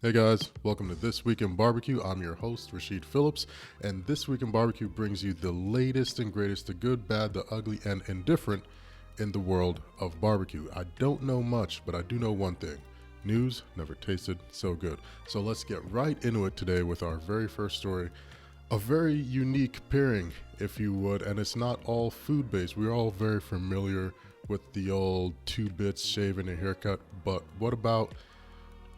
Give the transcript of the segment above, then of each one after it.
Hey guys, welcome to This Week in Barbecue. I'm your host, Rashid Phillips, and This Week in Barbecue brings you the latest and greatest, the good, bad, the ugly, and indifferent in the world of barbecue. I don't know much, but I do know one thing. News never tasted so good. So let's get right into it today with our very first story. A very unique pairing, if you would, and it's not all food-based. We're all very familiar with the old 2 bits shave and a haircut, but what about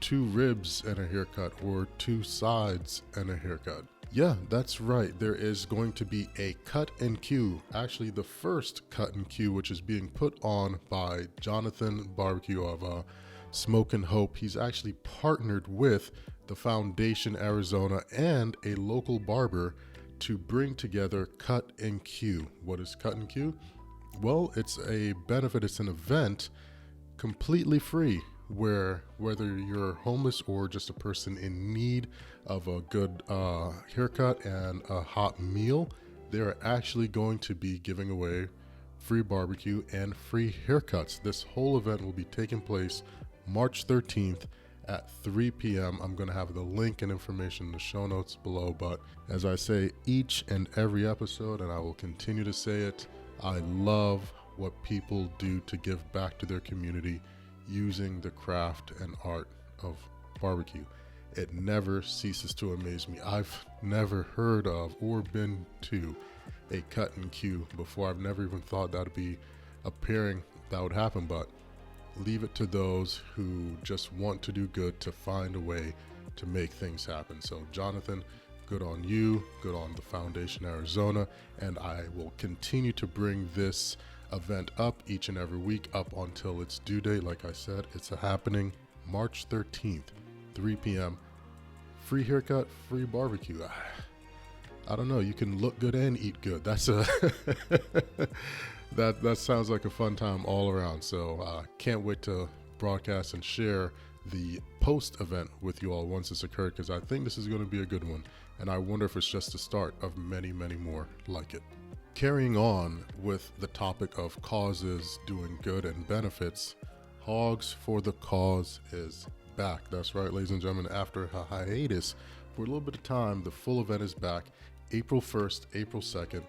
2 ribs and a haircut, or 2 sides and a haircut? Yeah, that's right. There is going to be a cut and queue, actually the first cut and queue, which is being put on by Jonathan Barbecue of Smoke and Hope. He's actually partnered with the Foundation Arizona and a local barber to bring together cut and queue. What is cut and queue? Well, it's a benefit, it's an event completely free, where whether you're homeless or just a person in need of a good haircut and a hot meal, they're actually going to be giving away free barbecue and free haircuts. This whole event will be taking place March 13th at 3 p.m. I'm going to have the link and information in the show notes below, but as I say each and every episode, and I will continue to say it, I love what people do to give back to their community using the craft and art of barbecue. It never ceases to amaze me. I've never heard of or been to a cut and queue before. I've never even thought that would be a pairing that would happen, but leave it to those who just want to do good to find a way to make things happen. So Jonathan, good on you, good on the Foundation Arizona, and I will continue to bring this event up each and every week up until its due date. Like I said, it's happening March 13th, 3 p.m. Free haircut, free barbecue. I don't know, you can look good and eat good. That's a that sounds like a fun time all around. So can't wait to broadcast and share the post event with you all once it's occurred, because I think this is going to be a good one, and I wonder if it's just the start of many more like it. Carrying on with the topic of causes doing good and benefits, Hogs for the Cause is back. That's right, ladies and gentlemen, after a hiatus for a little bit of time, the full event is back April 1st, April 2nd.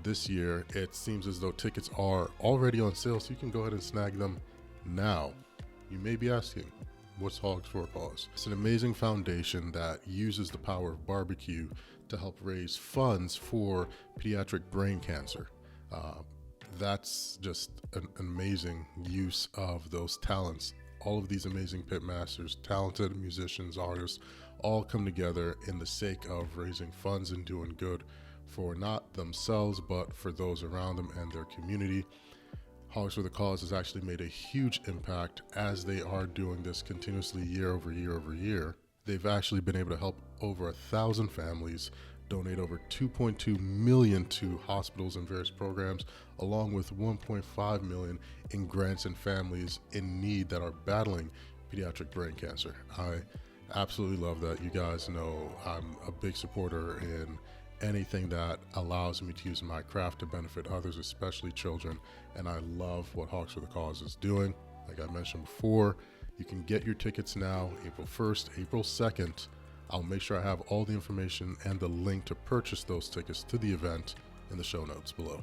This year, it seems as though tickets are already on sale, so you can go ahead and snag them now. You may be asking, what's Hogs for a Cause? It's an amazing foundation that uses the power of barbecue to help raise funds for pediatric brain cancer. That's just an amazing use of those talents. All of these amazing pit masters, talented musicians, artists, all come together in the sake of raising funds and doing good for not themselves, but for those around them and their community. Hogs for the Cause has actually made a huge impact as they are doing this continuously year over year. They've actually been able to help over 1,000 families, donate over $2.2 million to hospitals and various programs, along with $1.5 million in grants and families in need that are battling pediatric brain cancer. I absolutely love that. You guys know I'm a big supporter in anything that allows me to use my craft to benefit others, especially children, and I love what Hogs for the Cause is doing. Like I mentioned before, you can get your tickets now, April 1st, April 2nd. I'll make sure I have all the information and the link to purchase those tickets to the event in the show notes below.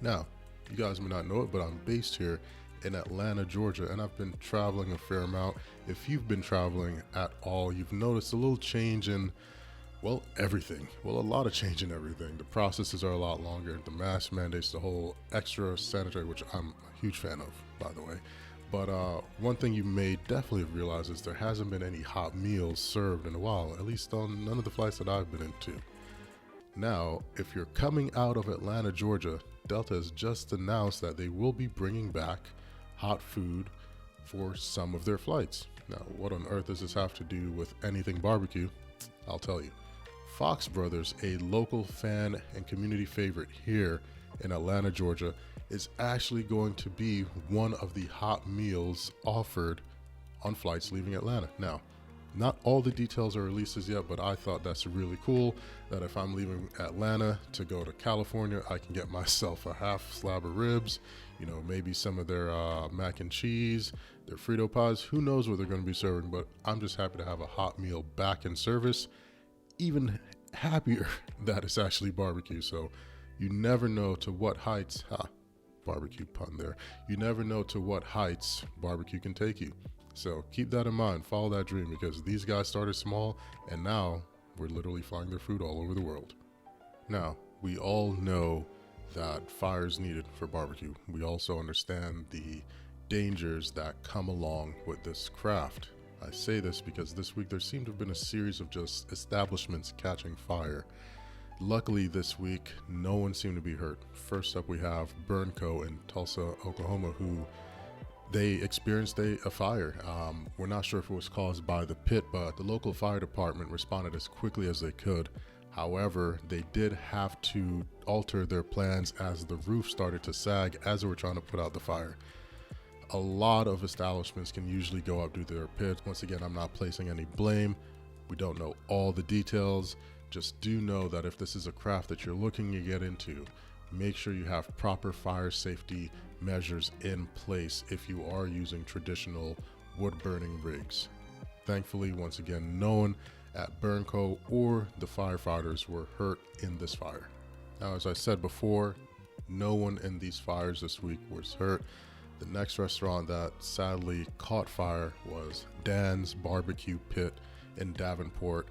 Now, you guys may not know it, but I'm based here in Atlanta, Georgia, and I've been traveling a fair amount. If you've been traveling at all, you've noticed a little change in, well, everything. Well, a lot of change in everything. The processes are a lot longer. The mask mandates, the whole extra sanitary, which I'm a huge fan of, by the way. But one thing you may definitely have realized is there hasn't been any hot meals served in a while, at least on none of the flights that I've been into. Now, if you're coming out of Atlanta, Georgia, Delta has just announced that they will be bringing back hot food for some of their flights. Now, what on earth does this have to do with anything barbecue? I'll tell you. Fox Brothers, a local fan and community favorite here in Atlanta, Georgia, is actually going to be one of the hot meals offered on flights leaving Atlanta. Now, Not all the details are released as yet, but I thought that's really cool that if I'm leaving Atlanta to go to California, I can get myself a half slab of ribs, maybe some of their mac and cheese, their Frito pies. Who knows what they're going to be serving, but I'm just happy to have a hot meal back in service. Even happier that it's actually barbecue. So you never know to what heights, barbecue pun there. You never know to what heights barbecue can take you. So keep that in mind, follow that dream, because these guys started small and now we're literally flying their food all over the world. Now, we all know that fire is needed for barbecue. We also understand the dangers that come along with this craft. I say this because this week there seemed to have been a series of just establishments catching fire. Luckily this week, no one seemed to be hurt. First up, we have Burnco in Tulsa, Oklahoma, who they experienced a fire. We're not sure if it was caused by the pit, but the local fire department responded as quickly as they could. However, they did have to alter their plans as the roof started to sag as they were trying to put out the fire. A lot of establishments can usually go up due to their pits. Once again, I'm not placing any blame. We don't know all the details. Just do know that if this is a craft that you're looking to get into, make sure you have proper fire safety measures in place if you are using traditional wood burning rigs. Thankfully, once again, no one at Burnco or the firefighters were hurt in this fire. Now, as I said before, no one in these fires this week was hurt. The next restaurant that sadly caught fire was Dan's Barbecue Pit in Davenport.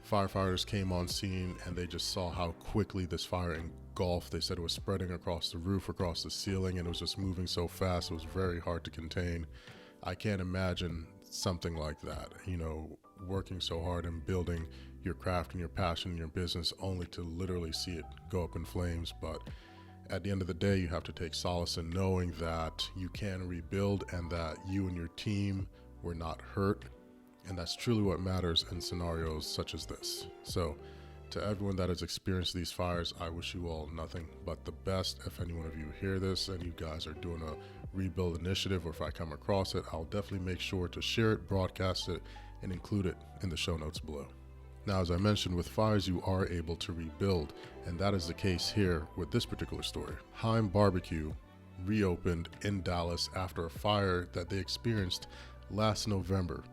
Firefighters came on scene and they just saw how quickly this fire engulfed. They said it was spreading across the roof, across the ceiling, and it was just moving so fast. It was very hard to contain. I can't imagine something like that, working so hard and building your craft and your passion and your business only to literally see it go up in flames. But at the end of the day, you have to take solace in knowing that you can rebuild and that you and your team were not hurt. And that's truly what matters in scenarios such as this. So to everyone that has experienced these fires, I wish you all nothing but the best. If any one of you hear this and you guys are doing a rebuild initiative, or if I come across it, I'll definitely make sure to share it, broadcast it, and include it in the show notes below. Now, as I mentioned, with fires, you are able to rebuild, and that is the case here with this particular story. Heim Barbecue reopened in Dallas after a fire that they experienced last November.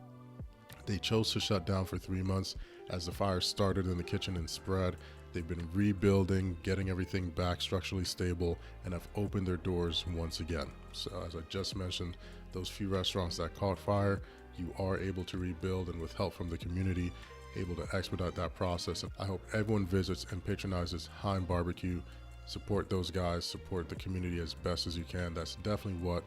They chose to shut down for 3 months as the fire started in the kitchen and spread. They've been rebuilding, getting everything back structurally stable, and have opened their doors once again. So as I just mentioned, those few restaurants that caught fire, you are able to rebuild, and with help from the community, able to expedite that process. I hope everyone visits and patronizes Heim Barbecue. Support those guys, support the community as best as you can. That's definitely what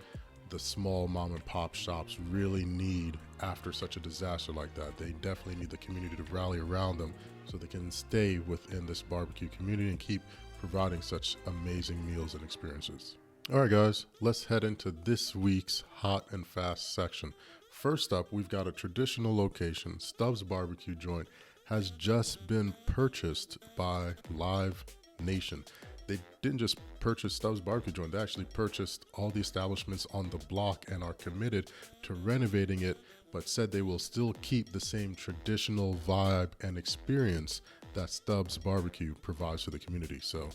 the small mom and pop shops really need after such a disaster like that. They definitely need the community to rally around them so they can stay within this barbecue community and keep providing such amazing meals and experiences. All right, guys, let's head into this week's hot and fast section. First up, we've got a traditional location. Stubbs Barbecue Joint has just been purchased by Live Nation. They didn't just purchase Stubbs Barbecue Joint, they actually purchased all the establishments on the block and are committed to renovating it, but said they will still keep the same traditional vibe and experience that Stubbs Barbecue provides to the community. So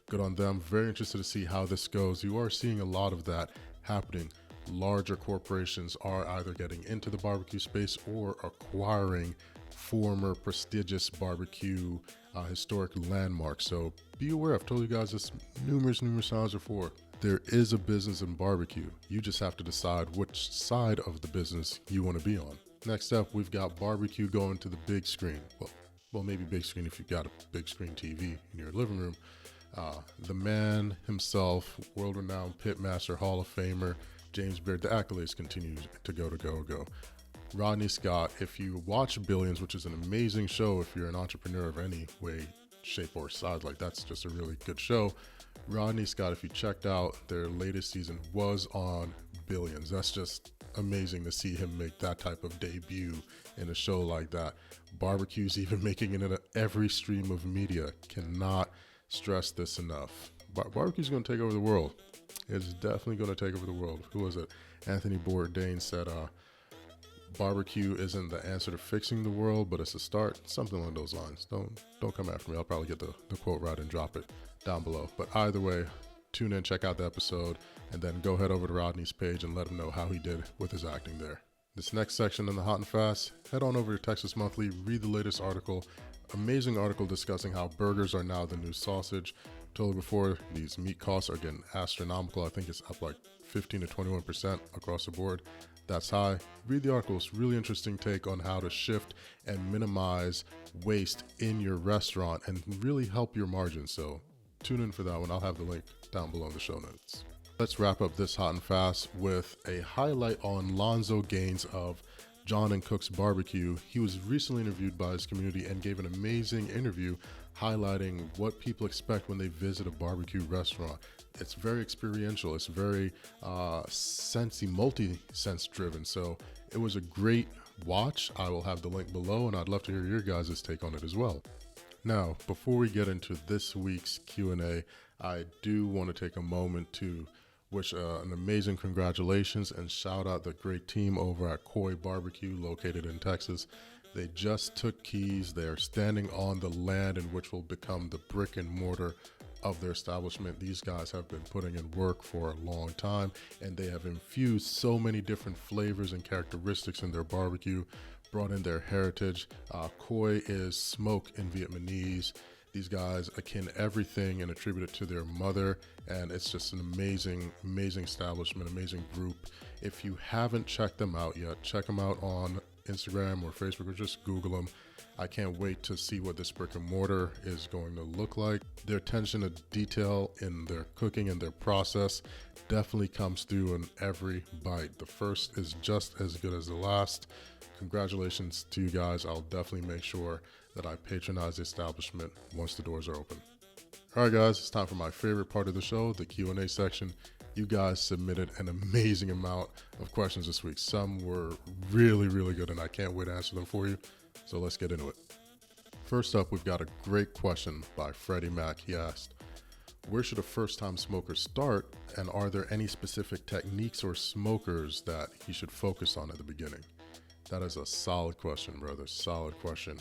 good on them. Very interested to see how this goes. You are seeing a lot of that happening. Larger corporations are either getting into the barbecue space or acquiring former prestigious barbecue historic landmarks. So be aware, I've told you guys this numerous times before. There is a business in barbecue. You just have to decide which side of the business you want to be on. Next up, we've got barbecue going to the big screen. Well, maybe big screen if you've got a big screen TV in your living room. The man himself, world-renowned pitmaster, Hall of Famer, James Beard, the accolades continue to go. Rodney Scott, if you watch Billions, which is an amazing show if you're an entrepreneur of any way, shape, or size, like that's just a really good show. Rodney Scott, if you checked out their latest season, was on Billions. That's just amazing to see him make that type of debut in a show like that. Barbecue's even making it into every stream of media. Cannot stress this enough. Barbecue's going to take over the world. It's definitely going to take over the world. Who was it? Anthony Bourdain said, barbecue isn't the answer to fixing the world, but it's a start, something along those lines. Don't come after me. I'll probably get the quote right and drop it down below. But either way, tune in, check out the episode, and then go head over to Rodney's page and let him know how he did with his acting there. This next section in the Hot and Fast, head on over to Texas Monthly, read the latest article. Amazing article discussing how burgers are now the new sausage. Told you before, these meat costs are getting astronomical. I think it's up like 15 to 21% across the board. That's high. Read the article. It's a really interesting take on how to shift and minimize waste in your restaurant and really help your margins. So tune in for that one. I'll have the link down below in the show notes. Let's wrap up this Hot and Fast with a highlight on Lonzo Gaines of John and Cook's Barbecue. He was recently interviewed by his community and gave an amazing interview highlighting what people expect when they visit a barbecue restaurant. It's very experiential. It's very multi-sense driven. So it was a great watch. I will have the link below, and I'd love to hear your guys' take on it as well. Now, before we get into this week's Q&A, I do want to take a moment to wish an amazing congratulations and shout out the great team over at Koi Barbecue located in Texas. They just took keys. They are standing on the land in which will become the brick and mortar of their establishment. These guys have been putting in work for a long time, and they have infused so many different flavors and characteristics in their barbecue, brought in their heritage. Koi is smoke in Vietnamese. These guys akin everything and attribute it to their mother, and it's just an amazing establishment, amazing group. If you haven't checked them out yet, check them out on Instagram or Facebook, or just Google them. I can't wait to see what this brick and mortar is going to look like. Their attention to detail in their cooking and their process definitely comes through in every bite. The first is just as good as the last. Congratulations to you guys. I'll definitely make sure that I patronize the establishment once the doors are open. All right, guys, it's time for my favorite part of the show, the Q&A section. You guys submitted an amazing amount of questions this week. Some were really good, and I can't wait to answer them for you. So let's get into it. First up, we've got a great question by Freddie Mac. He asked, where should a first-time smoker start, and are there any specific techniques or smokers that he should focus on at the beginning? That is a solid question, brother. Solid question.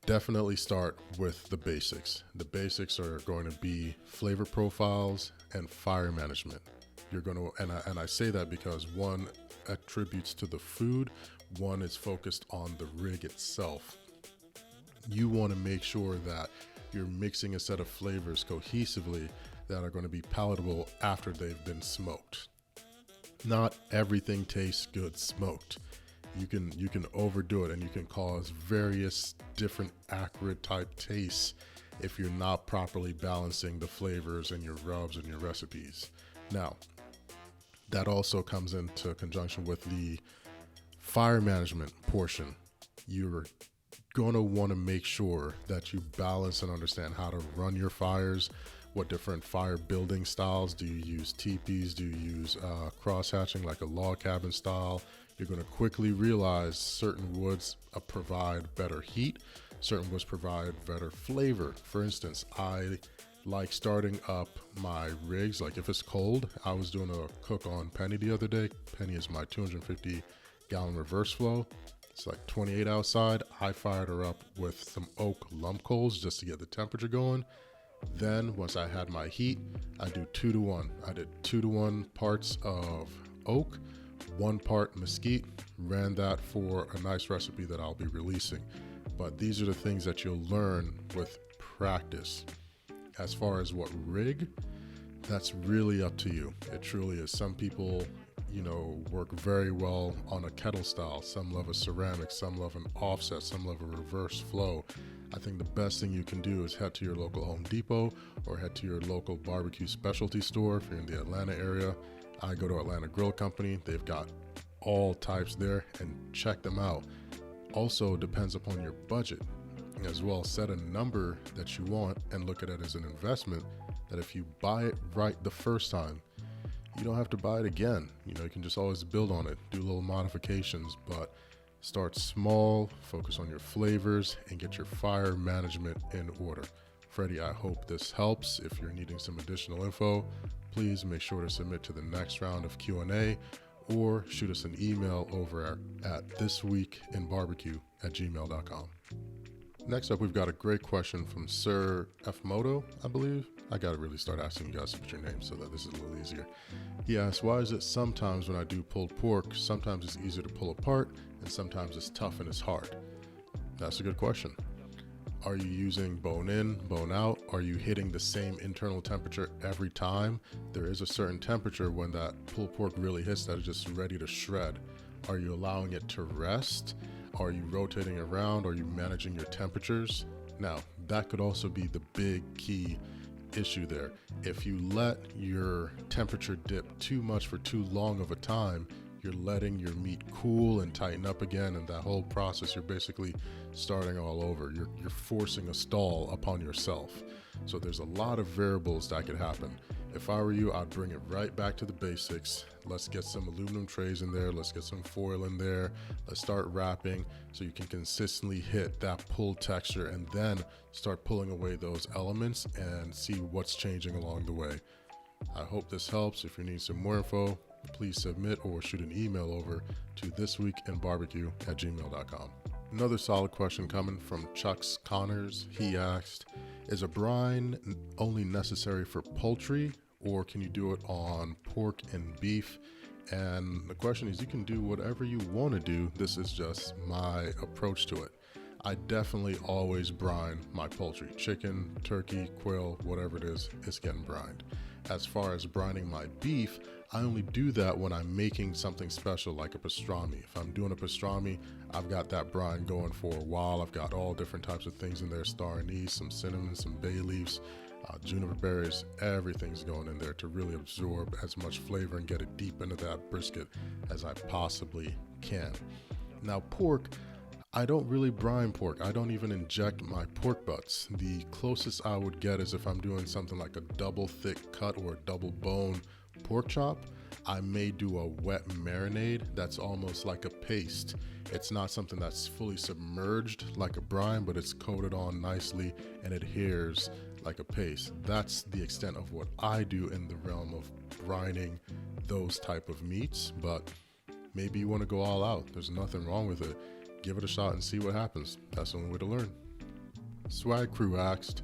Definitely start with the basics. The basics are going to be flavor profiles and fire management. You're going to, and I say that because one attributes to the food, one is focused on the rig itself. You want to make sure that you're mixing a set of flavors cohesively that are going to be palatable after they've been smoked. Not everything tastes good smoked. You can overdo it, and you can cause various different acrid type tastes if you're not properly balancing the flavors in your rubs and your recipes. Now, that also comes into conjunction with the fire management portion. You're going to want to make sure that you balance and understand how to run your fires. What different fire building styles? Do you use teepees? Do you use cross hatching like a log cabin style? You're going to quickly realize certain woods provide better heat, certain woods provide better flavor. For instance, I like starting up my rigs, like if it's cold. I was doing a cook on Penny the other day. Penny is my 250 gallon reverse flow. It's like 28 outside. I fired her up with some oak lump coals just to get the temperature going. Then once I had my heat, I do 2-to-1. I did 2-to-1 parts of oak, 1 part mesquite, ran that for a nice recipe that I'll be releasing. But these are the things that you'll learn with practice. As far as what rig, that's really up to you. It truly is. Some people, work very well on a kettle style. Some love a ceramic, some love an offset, some love a reverse flow. I think the best thing you can do is head to your local Home Depot or head to your local barbecue specialty store if you're in the Atlanta area. I go to Atlanta Grill Company. They've got all types there, and check them out. Also depends upon your budget as well. Set a number that you want and look at it as an investment, that if you buy it right the first time, you don't have to buy it again. You can just always build on it, do little modifications, but start small, focus on your flavors, and get your fire management in order. Freddie, I hope this helps. If you're needing some additional info, please make sure to submit to the next round of Q&A, or shoot us an email over at thisweekinbarbecue@gmail.com. Next up, we've got a great question from Sir F. Moto, I believe. I gotta really start asking you guys to put your name so that this is a little easier. He asks, why is it sometimes when I do pulled pork, sometimes it's easier to pull apart and sometimes it's tough and it's hard? That's a good question. Are you using bone in, bone out? Are you hitting the same internal temperature every time? There is a certain temperature when that pulled pork really hits that is just ready to shred. Are you allowing it to rest? Are you rotating around? Are you managing your temperatures? Now, that could also be the big key issue there. If you let your temperature dip too much for too long of a time, you're letting your meat cool and tighten up again, and that whole process, you're basically starting all over. You're forcing a stall upon yourself. So there's a lot of variables that could happen. If I were you, I'd bring it right back to the basics. Let's get some aluminum trays in there. Let's get some foil in there. Let's start wrapping so you can consistently hit that pull texture and then start pulling away those elements and see what's changing along the way. I hope this helps. If you need some more info, please submit or shoot an email over to thisweekinbarbecue@gmail.com. Another solid question coming from Chucks Connors. He asked, is a brine only necessary for poultry or can you do it on pork and beef? And the question is, you can do whatever you want to do. This is just my approach to it. I definitely always brine my poultry. Chicken, turkey, quail, whatever it is, it's getting brined. As far as brining my beef, I only do that when I'm making something special like a pastrami. If I'm doing a pastrami, I've got that brine going for a while. I've got all different types of things in there, star anise, some cinnamon, some bay leaves, juniper berries, everything's going in there to really absorb as much flavor and get it deep into that brisket as I possibly can. Now pork, I don't really brine pork. I don't even inject my pork butts. The closest I would get is if I'm doing something like a double thick cut or a double bone pork chop, I may do a wet marinade that's almost like a paste. It's not something that's fully submerged like a brine, but it's coated on nicely and adheres like a paste. That's the extent of what I do in the realm of brining those type of meats, but maybe you want to go all out. There's nothing wrong with it. Give it a shot and see what happens. That's the only way to learn. Swag Crew asked,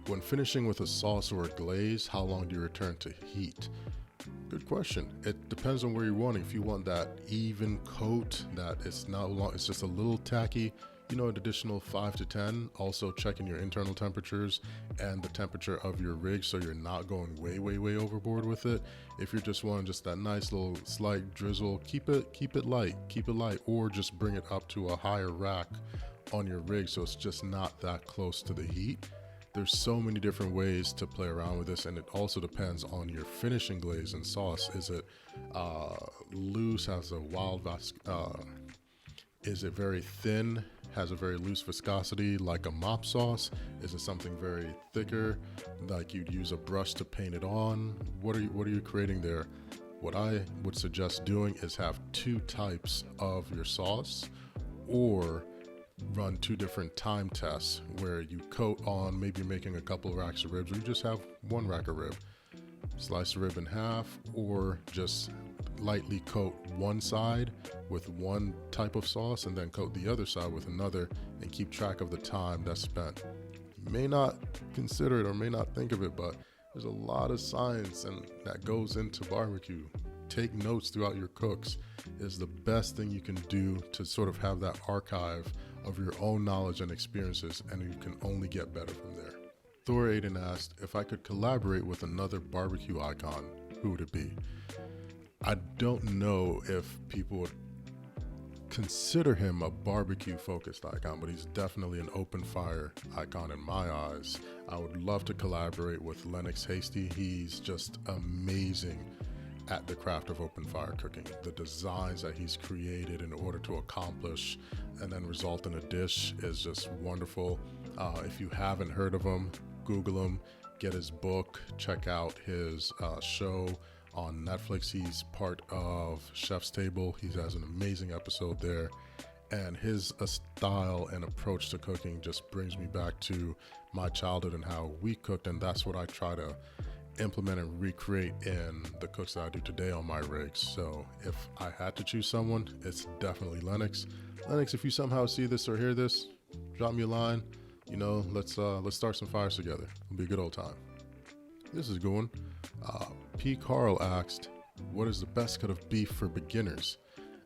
when finishing with a sauce or a glaze, how long do you return to heat? Good question. It depends on where you're wanting. If you want that even coat that it's not long, it's just a little tacky, an additional 5 to 10. Also checking your internal temperatures and the temperature of your rig so you're not going way overboard with it. If you're just wanting just that nice little slight drizzle, keep it light, or just bring it up to a higher rack on your rig so it's just not that close to the heat. There's so many different ways to play around with this, and it also depends on your finishing glaze and sauce. Is it loose, has a is it very thin, has a very loose viscosity like a mop sauce? Is it something very thicker, like you'd use a brush to paint it on? What are you creating there? What I would suggest doing is have 2 types of your sauce, or run 2 different time tests where you coat on, maybe you're making a couple of racks of ribs, or you just have 1 rack of rib. Slice the rib in half, or just lightly coat one side with one type of sauce and then coat the other side with another, and keep track of the time that's spent. You may not consider it or may not think of it, but there's a lot of science and that goes into barbecue. Take notes throughout your cooks is the best thing you can do to sort of have that archive of your own knowledge and experiences, and you can only get better from there. Thor Aiden asked, if I could collaborate with another barbecue icon, who would it be? I don't know if people would consider him a barbecue focused icon, but he's definitely an open fire icon in my eyes. I would love to collaborate with Lennox Hasty. He's just amazing at the craft of open fire cooking. The designs that he's created in order to accomplish and then result in a dish is just wonderful. If you haven't heard of him, Google him, get his book, check out his show on Netflix. He's part of Chef's Table. He has an amazing episode there, and his style and approach to cooking just brings me back to my childhood and how we cooked, and that's what I try to implement and recreate in the cooks that I do today on my rigs. So if I had to choose someone, it's definitely Lennox. Lennox, if you somehow see this or hear this, drop me a line. You know, let's start some fires together. It'll be a good old time. This is a good one. P. Carl asked, what is the best cut of beef for beginners?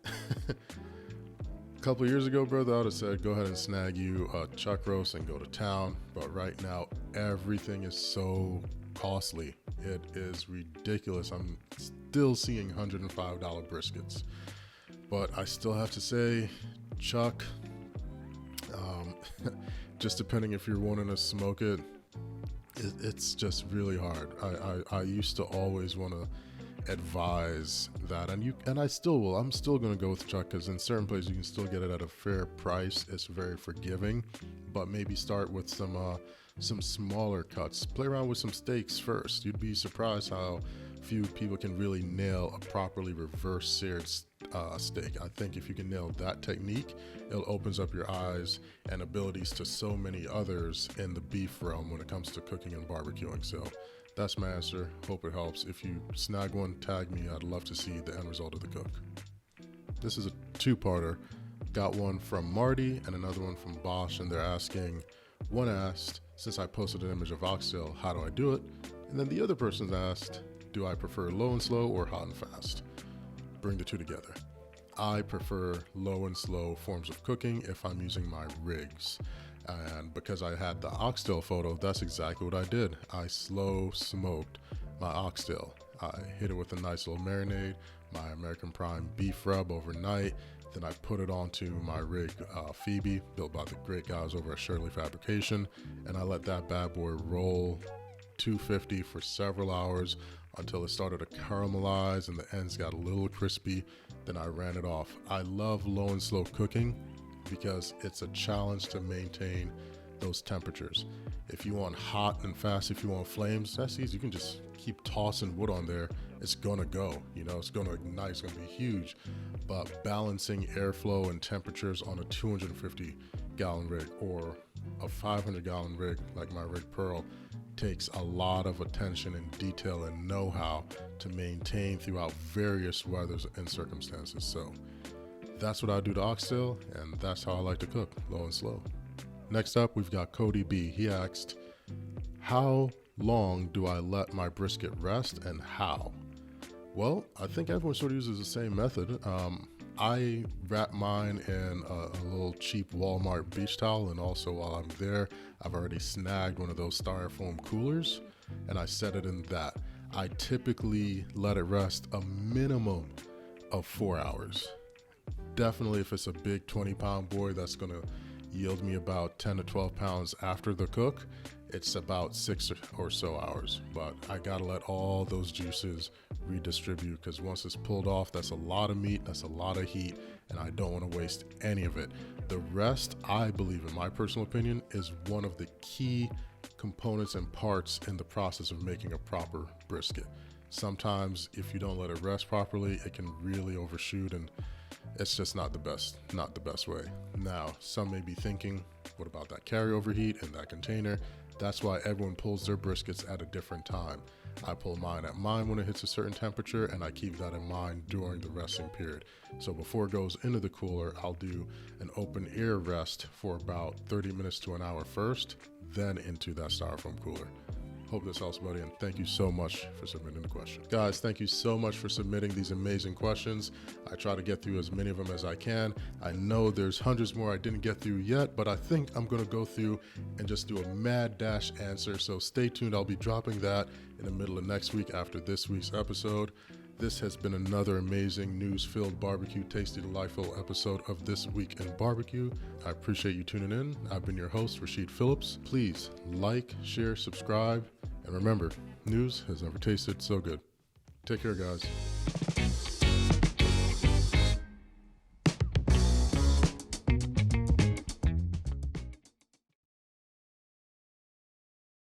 A couple of years ago, brother, I would have said, go ahead and snag you a chuck roast and go to town. But right now, everything is so costly. It is ridiculous. I'm still seeing $105 briskets. But I still have to say, chuck, just depending if you're wanting to smoke it, it's just really hard. I used to always want to advise that, and I still will. I'm still going to go with chuck because in certain places you can still get it at a fair price. It's very forgiving, but maybe start with some smaller cuts. Play around with some steaks first. You'd be surprised how few people can really nail a properly reverse seared steak. I think if you can nail that technique, it opens up your eyes and abilities to so many others in the beef realm when it comes to cooking and barbecuing. So that's my answer. Hope it helps. If you snag one, tag me. I'd love to see the end result of the cook. This is a two-parter. Got one from Marty and another one from Bosch, and they're asking, one asked, since I posted an image of oxtail, how do I do it? And then the other person's asked, do I prefer low and slow or hot and fast? Bring the two together. I prefer low and slow forms of cooking if I'm using my rigs. And because I had the oxtail photo, that's exactly what I did. I slow smoked my oxtail. I hit it with a nice little marinade, my American Prime beef rub overnight. Then I put it onto my rig, Phoebe, built by the great guys over at Shirley Fabrication. And I let that bad boy roll 250 for several hours until it started to caramelize and the ends got a little crispy. Then I ran it off. I love low and slow cooking because it's a challenge to maintain those temperatures. If you want hot and fast, if you want flames, that's easy. You can just keep tossing wood on there. It's gonna go, you know, it's gonna ignite, it's gonna be huge. But balancing airflow and temperatures on a 250 gallon rig or a 500 gallon rig like my rig Pearl takes a lot of attention and detail and know-how to maintain throughout various weathers and circumstances. So that's what I do to oxtail, and that's how I like to cook, low and slow. Next up, we've got Cody B. He asked, how long do I let my brisket rest and how? Well, I think everyone sort of uses the same method. I wrap mine in a little cheap Walmart beach towel, and also while I'm there, I've already snagged one of those styrofoam coolers, and I set it in that. I typically let it rest a minimum of 4 hours. Definitely if it's a big 20-pound boy that's gonna yield me about 10 to 12 pounds after the cook, it's about 6 or so hours. But I gotta let all those juices redistribute, because once it's pulled off, that's a lot of meat, that's a lot of heat, and I don't want to waste any of it. The rest, I believe, in my personal opinion, is one of the key components and parts in the process of making a proper brisket. Sometimes if you don't let it rest properly, it can really overshoot, and it's just not the best way. Now, some may be thinking, what about that carryover heat in that container? That's why everyone pulls their briskets at a different time. I pull mine at mine when it hits a certain temperature, and I keep that in mind during the resting period. So before it goes into the cooler, I'll do an open air rest for about 30 minutes to an hour first, then into that styrofoam cooler. Hope this helps, buddy, and thank you so much for submitting the question. Guys, thank you so much for submitting these amazing questions. I try to get through as many of them as I can. I know there's hundreds more I didn't get through yet, but I think I'm gonna go through and just do a mad dash answer, so stay tuned. I'll be dropping that in the middle of next week after this week's episode. This has been another amazing news-filled barbecue, tasty, delightful episode of This Week in Barbecue. I appreciate you tuning in. I've been your host, Rashid Phillips. Please like, share, subscribe, and remember, news has never tasted so good. Take care, guys.